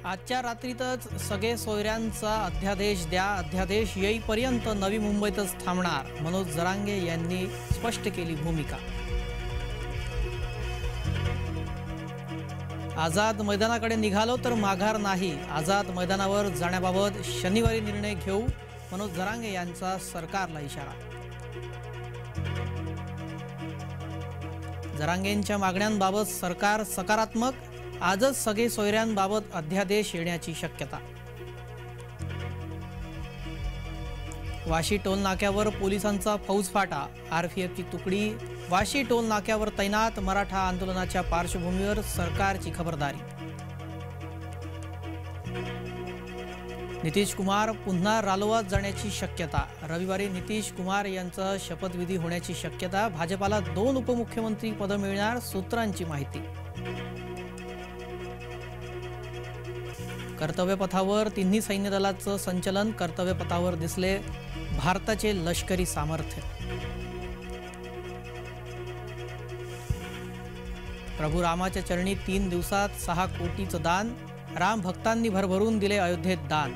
आजच्या रात्रीतच सगळे सोयऱ्यांचा अध्यादेश द्या, अध्यादेश येईपर्यंत नवी मुंबईतच थांबणार, मनोज जरांगे यांनी स्पष्ट केली भूमिका। आझाद मैदानाकडे निघालो तर माघार नाही, आझाद मैदानावर जाण्याबाबत शनिवारी निर्णय घेऊ, मनोज जरांगे यांचा सरकारला इशारा। जरांगेंच्या मागण्यांबाबत सरकार सकारात्मक, आजच सगळे सोयऱ्यांबाबत अध्यादेश येण्याची शक्यता। वाशी टोल नाक्यावर पोलिसांचा फौजफाटा, आरपीएफची तुकडी वाशी टोल नाक्यावर तैनात, मराठा आंदोलनाच्या पार्श्वभूमीवर सरकारची खबरदारी। नितीश कुमार पुन्हा रालोआत जाण्याची शक्यता, रविवारी नितीश कुमार यांचा शपथविधी होण्याची शक्यता, भाजपाला 2 उपमुख्यमंत्री पद मिळणार, सूत्रांची माहिती। कर्तव्यपथावर तिन्ही सैन्य दलाचं संचलन, कर्तव्यपथावर दिसले भारताचे लष्करी सामर्थ्य। प्रभू रामाच्या चरणी 3 दिवसात 6 कोटीचं दान, राम भक्तांनी भरभरून दिले अयोध्येत दान।